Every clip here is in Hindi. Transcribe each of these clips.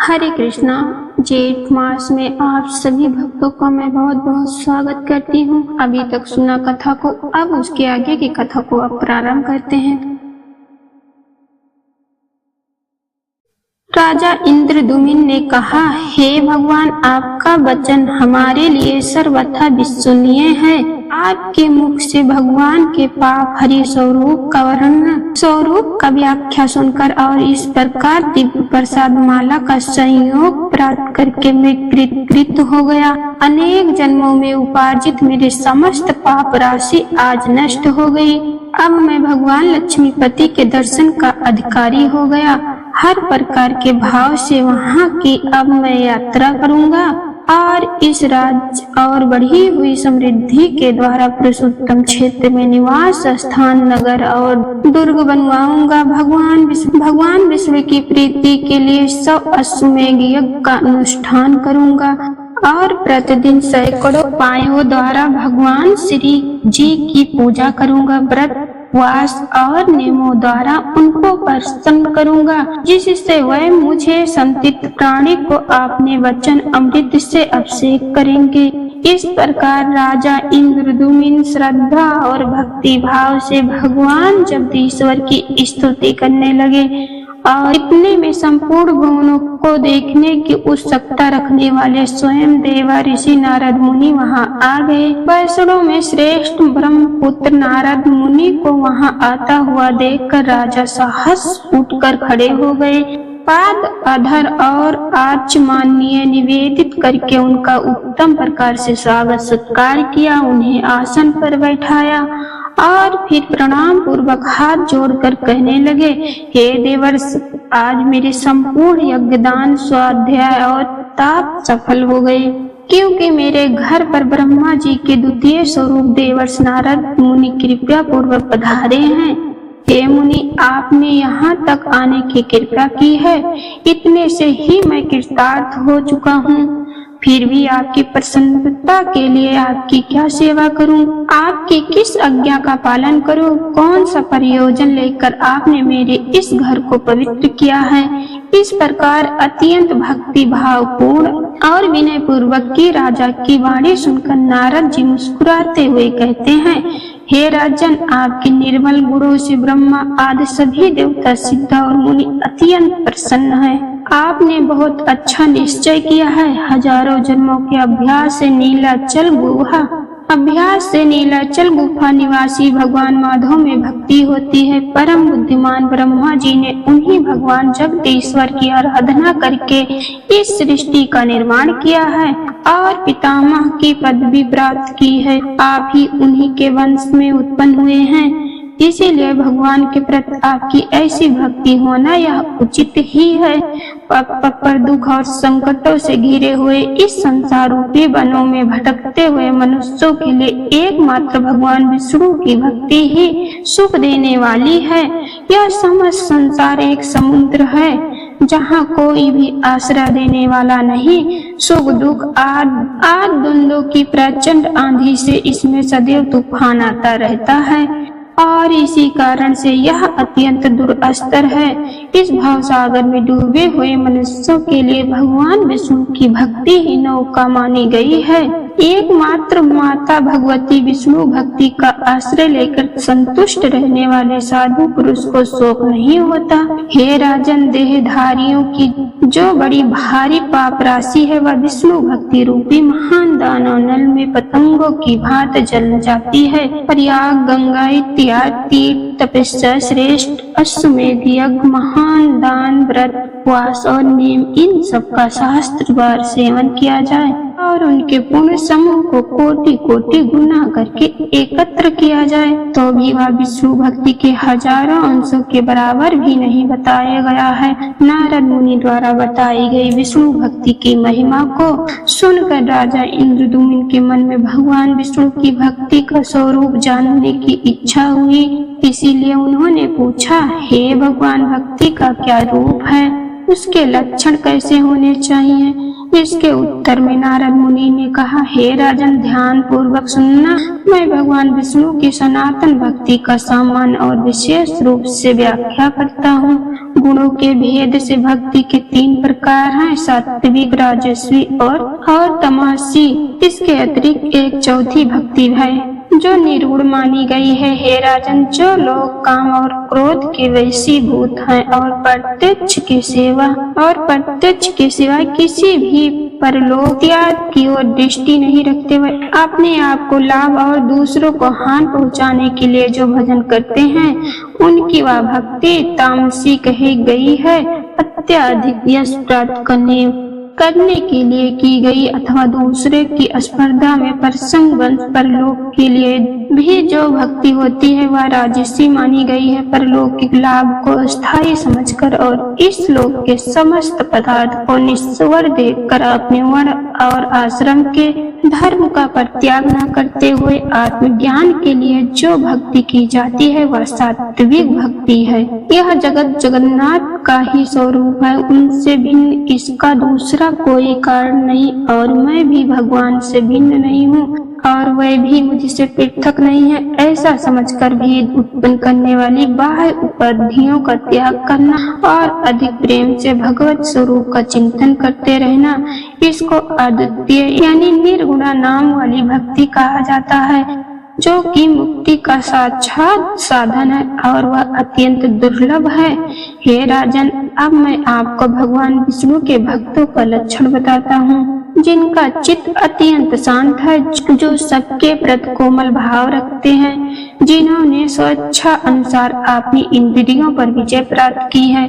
हरे कृष्णा। जेठ मास में आप सभी भक्तों का मैं बहुत बहुत स्वागत करती हूँ। अभी तक सुना कथा को, अब उसके आगे की कथा को अब प्रारंभ करते हैं। राजा इंद्रद्युम्न ने कहा, हे भगवान, आपका वचन हमारे लिए सर्वथा विश्वसनीय है। आपके मुख से भगवान के पाप हरि स्वरूप का वर्णन, स्वरूप का व्याख्या सुनकर और इस प्रकार दिव्य प्रसाद माला का संयोग प्राप्त करके मैं कृत हो गया। अनेक जन्मों में उपार्जित मेरे समस्त पाप राशि आज नष्ट हो गई। अब मैं भगवान लक्ष्मीपति के दर्शन का अधिकारी हो गया। हर प्रकार के भाव से वहाँ की अब मैं यात्रा करूँगा और इस राज्य और बढ़ी हुई समृद्धि के द्वारा पुरुषोत्तम क्षेत्र में निवास स्थान, नगर और दुर्ग बनवाऊंगा। भगवान विष्णु की प्रीति के लिए 100 अश्वमेध यज्ञ का अनुष्ठान करूंगा और प्रतिदिन सैकड़ों उपायों द्वारा भगवान श्री जी की पूजा करूंगा। व्रत, उपवास और नियमों द्वारा उनको प्रसन्न करूंगा, जिससे वह मुझे संतित प्राणी को अपने वचन अमृत से अभिषेक करेंगे। इस प्रकार राजा इंद्रद्युम्न श्रद्धा और भक्ति भाव से भगवान जगदीश्वर की स्तुति करने लगे और इतने में संपूर्ण भुवनों को देखने की उत्सुकता रखने वाले स्वयं देवा ऋषि नारद मुनि वहां आ गए। वैष्णव में श्रेष्ठ ब्रह्मपुत्र नारद मुनि को वहां आता हुआ देखकर राजा साहस उठकर खड़े हो गए। पाद, अधर और आचमनीय निवेदित करके उनका उत्तम प्रकार से स्वागत सत्कार किया, उन्हें आसन पर बैठाया और फिर प्रणाम पूर्वक हाथ जोड़कर कहने लगे, हे देवर्ष, आज मेरे संपूर्ण यज्ञदान, स्वाध्याय और ताप सफल हो गए, क्योंकि मेरे घर पर ब्रह्मा जी के द्वितीय स्वरूप देवर्ष नारद मुनि कृपया पूर्वक पधारे हैं। हे मुनि, आपने यहाँ तक आने की कृपा की है, इतने से ही मैं कृतार्थ हो चुका हूँ। फिर भी आपकी प्रसन्नता के लिए आपकी क्या सेवा करूं? आपकी किस आज्ञा का पालन करूं? कौन सा प्रयोजन लेकर आपने मेरे इस घर को पवित्र किया है? इस प्रकार अत्यंत भक्ति भावपूर्ण और विनय पूर्वक की राजा की वाणी सुनकर नारद जी मुस्कुराते हुए कहते हैं, हे राजन, आपके निर्मल गुणों से ब्रह्मा आदि सभी देवता, सिद्ध और मुनि अत्यंत प्रसन्न है। आपने बहुत अच्छा निश्चय किया है। हजारों जन्मों के अभ्यास से नीलाचल गुफा निवासी भगवान माधव में भक्ति होती है। परम बुद्धिमान ब्रह्मा जी ने उन्हीं भगवान जगदीश्वर की आराधना करके इस सृष्टि का निर्माण किया है और पितामह की पदवी प्राप्त की है। आप ही उन्हीं के वंश में उत्पन्न हुए हैं, इसीलिए भगवान के प्रति आपकी ऐसी भक्ति होना यह उचित ही है। पग पग पर दुख और संकटों से घिरे हुए इस संसार रूपी वनों में भटकते हुए मनुष्यों के लिए एकमात्र भगवान विष्णु की भक्ति ही सुख देने वाली है। यह समस्त संसार एक समुद्र है जहाँ कोई भी आश्रय देने वाला नहीं। सुख दुख आदि द्वंद्वों की प्रचंड आंधी से इसमें सदैव तूफान आता रहता है और इसी कारण से यह अत्यंत दुरस्तर है। इस भाव सागर में डूबे हुए मनुष्यों के लिए भगवान विष्णु की भक्ति ही नौका मानी गई है। एकमात्र माता भगवती विष्णु भक्ति का आश्रय लेकर संतुष्ट रहने वाले साधु पुरुष को शोक नहीं होता। हे राजन, देहधारियों की जो बड़ी भारी पाप राशि है वह विष्णु भक्ति रूपी महान दानव नल में पतंगों की भांति जल जाती है। प्रयाग, गंगा इत्यादि तीर्थ, तपस्या, श्रेष्ठ अश्वमेध यज्ञ, महान दान, व्रत, उपवास और नियम, इन सब का शास्त्रवार सेवन किया जाए और उनके पुण्य समूह को कोटि कोटि गुना करके एकत्र किया जाए तो भी वह विष्णु भक्ति के हजारों अंशों के बराबर भी नहीं बताया गया है। नारद मुनि द्वारा बताई गई विष्णु भक्ति की महिमा को सुनकर राजा इंद्रद्युम्न के मन में भगवान विष्णु की भक्ति का स्वरूप जानने की इच्छा हुई। इसीलिए उन्होंने पूछा, हे भगवान, भक्ति का क्या रूप है? उसके लक्षण कैसे होने चाहिए? इसके उत्तर में नारद मुनि ने कहा, हे राजन, ध्यान पूर्वक सुनना। मैं भगवान विष्णु की सनातन भक्ति का सामान्य और विशेष रूप से व्याख्या करता हूँ। गुणों के भेद से भक्ति के 3 प्रकार हैं, सात्विक, राजस्वी और तमसी। इसके अतिरिक्त एक चौथी भक्ति है जो निर्गुण मानी गई है। हे राजन, जो लोग काम और क्रोध के वशीभूत हैं और प्रत्यक्ष के सिवा किसी भी परलोक त्याग की ओर दृष्टि नहीं रखते, वह अपने आप को लाभ और दूसरों को हानि पहुंचाने के लिए जो भजन करते हैं, उनकी वह भक्ति तामसी कही गई है। अत्यधिक यश प्राप्त करने के लिए की गई अथवा दूसरे की स्पर्धा में प्रसंग वंश परलोक के लिए भी जो भक्ति होती है, वह राजसी मानी गई है। परलौकिक लाभ को स्थायी समझकर और इस लोक के समस्त पदार्थ को निस्वार्थ देखकर अपने वर्ण और आश्रम के धर्म का परित्याग न करते हुए आत्मज्ञान के लिए जो भक्ति की जाती है, वह सात्विक भक्ति है। यह जगत जगन्नाथ का ही स्वरूप है, उनसे भिन्न इसका दूसरा कोई कारण नहीं, और मैं भी भगवान से भिन्न नहीं हूँ और वह भी मुझसे पृथक नहीं है। ऐसा समझकर भेद उत्पन्न करने वाली बाह्य उपाधियों का त्याग करना और अधिक प्रेम से भगवत स्वरूप का चिंतन करते रहना, इसको अद्वितीय यानी निर्गुणा नाम वाली भक्ति कहा जाता है, जो कि मुक्ति का साक्षात साधन है और वह अत्यंत दुर्लभ है। हे राजन, अब मैं आपको भगवान विष्णु के भक्तों का लक्षण बताता हूँ, जिनका चित्त अत्यंत शांत है, जो सबके प्रति कोमल भाव रखते हैं, जिन्होंने स्वेच्छा अनुसार अपनी इंद्रियों पर विजय प्राप्त की है,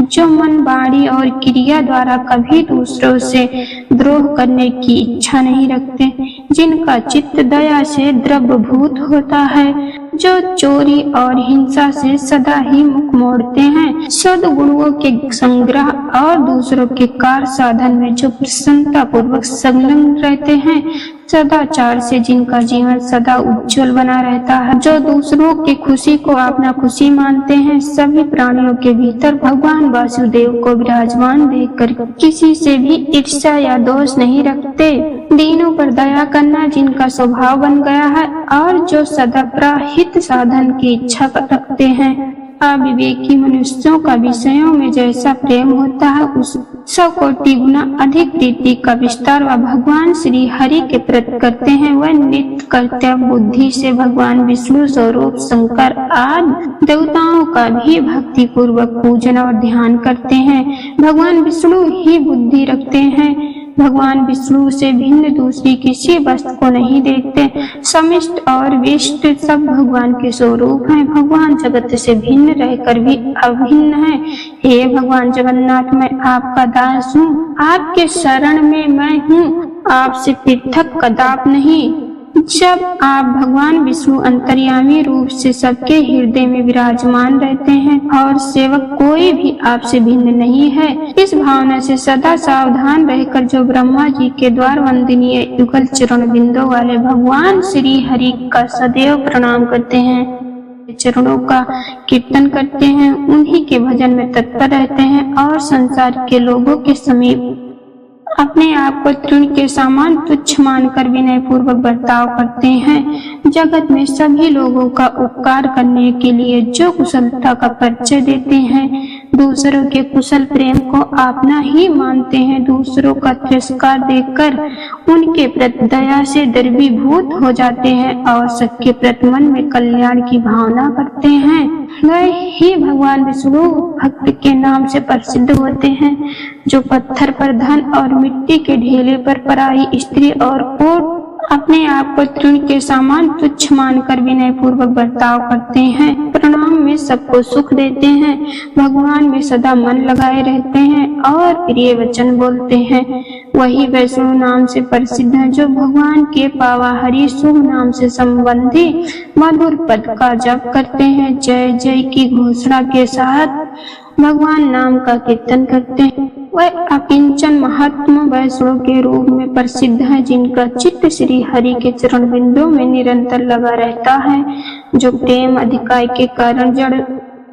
जो मन, वाणी और क्रिया द्वारा कभी दूसरों से द्रोह करने की इच्छा नहीं रखते, जिनका चित्त दया से द्रवभूत होता है, जो चोरी और हिंसा से सदा ही मुख मोड़ते हैं, सद्गुणों के संग्रह और दूसरों के कार्य साधन में जो प्रसन्नता पूर्वक संलग्न रहते हैं, सदाचार से जिनका जीवन सदा उज्जवल बना रहता है, जो दूसरों की खुशी को अपना खुशी मानते हैं, सभी प्राणियों के भीतर भगवान वासुदेव को विराजमान देखकर किसी से भी ईर्ष्या या दोष नहीं रखते, दीनों पर दया करना जिनका स्वभाव बन गया है, और जो सदा प्रहित साधन की इच्छा रखते हैं। अविवेकी मनुष्यों का विषयों में जैसा प्रेम होता है, उस 100 कोटि गुना अधिक प्रीति का विस्तार वह भगवान श्री हरि के प्रति करते हैं। वह नित्य कर्तव्य बुद्धि से भगवान विष्णु स्वरूप शंकर आदि देवताओं का भी भक्ति पूर्वक पूजन और ध्यान करते हैं। भगवान विष्णु ही बुद्धि रखते हैं, भगवान विष्णु से भिन्न दूसरी किसी वस्तु को नहीं देखते। समिष्ट और विष्ट सब भगवान के स्वरूप हैं। भगवान जगत से भिन्न रहकर भी अभिन्न है। हे भगवान जगन्नाथ, मैं आपका दास हूँ, आपके शरण में मैं हूँ, आपसे पृथक कदाप नहीं। जब आप भगवान विष्णु अंतर्यामी रूप से सबके हृदय में विराजमान रहते हैं और सेवक कोई भी आपसे भिन्न नहीं है, इस भावना से सदा सावधान रहकर जो ब्रह्मा जी के द्वार वंदनीय युगल चरण बिंदु वाले भगवान श्री हरि का सदैव प्रणाम करते हैं, चरणों का कीर्तन करते हैं, उन्हीं के भजन में तत्पर रहते हैं और संसार के लोगों के समीप अपने आप को तृण के समान तुच्छ मानकर विनय पूर्वक बर्ताव करते हैं, जगत में सभी लोगों का उपकार करने के लिए जो कुशलता का परिचय देते हैं, दूसरों के कुशल प्रेम को अपना ही मानते हैं, दूसरों का तिरस्कार देखकर उनके प्रति दया से द्रवीभूत हो जाते हैं और सबके प्रति मन में कल्याण की भावना करते हैं, वह ही भगवान विष्णु भक्त के नाम से प्रसिद्ध होते हैं, जो पत्थर पर धन और मिट्टी के ढेले पर पराई स्त्री और कोट अपने आप को तृण के समान तुच्छ मानकर विनय पूर्वक बर्ताव करते हैं, प्रणाम में सबको सुख देते हैं, भगवान में सदा मन लगाए रहते हैं और प्रिय वचन बोलते हैं। वही वैष्णव नाम से प्रसिद्ध है, जो भगवान के पावा हरि शुभ नाम से संबंधी मधुर पद का जप करते हैं, जय जय की घोषणा के साथ भगवान नाम का कीर्तन करते हैं। वह अकिंचन महात्मा वैष्णव के रूप में प्रसिद्ध है, जिनका चित्त श्री हरि के चरण बिंदु में निरंतर लगा रहता है, जो प्रेम अधिकार के कारण जड़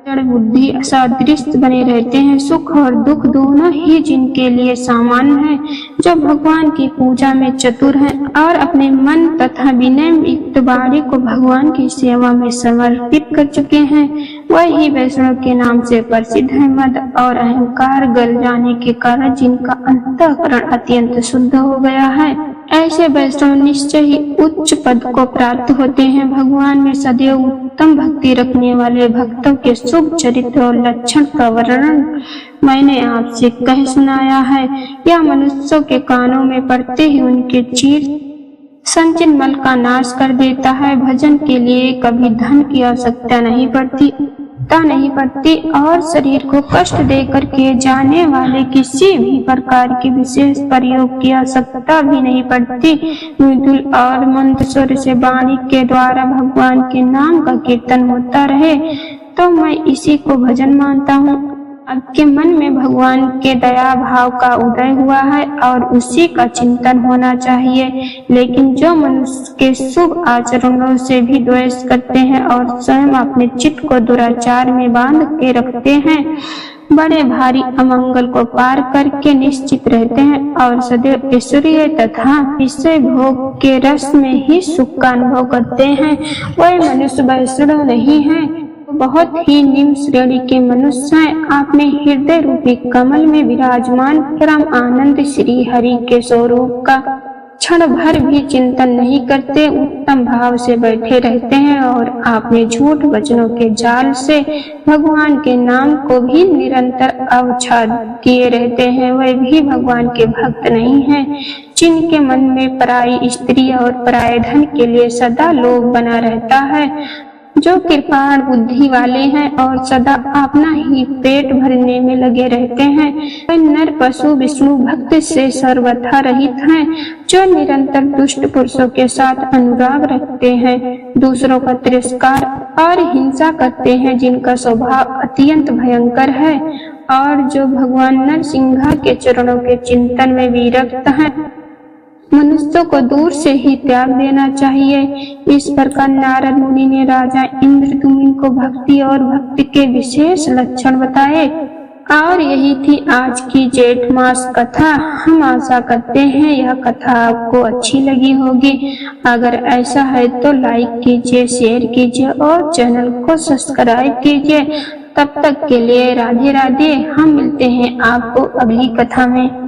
जड़ बुद्धि असादृश बने रहते हैं। सुख और दुख दोनों ही जिनके लिए सामान्य है, जो भगवान की पूजा में चतुर हैं और अपने मन तथा विनय युक्त वाणी को भगवान की सेवा में समर्पित कर चुके हैं, वही वैष्णव के नाम से प्रसिद्ध है। मद और अहंकार गल जाने के कारण जिनका अंतःकरण अत्यंत शुद्ध हो गया है, ऐसे वैष्णव निश्चय ही उच्च पद को प्राप्त होते हैं। भगवान में सदैव उत्तम भक्ति रखने वाले भक्तों के शुभ चरित्र और लक्षण का वर्णन मैंने आपसे कह सुनाया है। यह मनुष्यों के कानों में पड़ते ही उनके चीर संचित मल का नाश कर देता है। भजन के लिए कभी धन की आवश्यकता नहीं पड़ती और शरीर को कष्ट देकर किए जाने वाले किसी भी प्रकार के विशेष प्रयोग की आवश्यकता भी नहीं पड़ती। मृदुल और मंद स्वर से वाणी के द्वारा भगवान के नाम का कीर्तन होता रहे तो मैं इसी को भजन मानता हूँ। आपके मन में भगवान के दया भाव का उदय हुआ है और उसी का चिंतन होना चाहिए। लेकिन जो मनुष्य के शुभ आचरणों से भी द्वेष करते हैं और स्वयं अपने चित्त को दुराचार में बांध के रखते हैं, बड़े भारी अमंगल को पार करके निश्चित रहते हैं और सदैव ऐश्वर्य तथा विषय भोग के रस में ही सुख का अनुभव करते हैं, वह मनुष्य वैष्णव नहीं है, बहुत ही निम्न श्रेणी के मनुष्य हैं। आपने हृदय रूपी कमल में विराजमान परम आनंद श्री हरि के स्वरूप का क्षण भर भी चिंतन नहीं करते, उत्तम भाव से बैठे रहते हैं और आपने झूठ वचनों के जाल से भगवान के नाम को भी निरंतर अवच्छाद किए रहते हैं। वह भी भगवान के भक्त नहीं हैं, जिनके मन में पराई स्त्री और पराये धन के लिए सदा लोभ बना रहता है, जो कृपाण बुद्धि वाले हैं और सदा अपना ही पेट भरने में लगे रहते हैं। वे नर पशु विष्णु भक्त से सर्वथा रहित हैं, जो निरंतर दुष्ट पुरुषों के साथ अनुराग रखते हैं, दूसरों का तिरस्कार और हिंसा करते हैं, जिनका स्वभाव अत्यंत भयंकर है और जो भगवान नरसिंह के चरणों के चिंतन में विरक्त हैं। मनुष्यों को दूर से ही त्याग देना चाहिए। इस प्रकार नारद मुनि ने राजा इंद्रद्युम्न को भक्ति और भक्ति के विशेष लक्षण बताए और यही थी आज की जेठ मास कथा। हम आशा करते हैं यह कथा आपको अच्छी लगी होगी। अगर ऐसा है तो लाइक कीजिए, शेयर कीजिए और चैनल को सब्सक्राइब कीजिए। तब तक के लिए राधे राधे। हम मिलते हैं आपको अगली कथा में।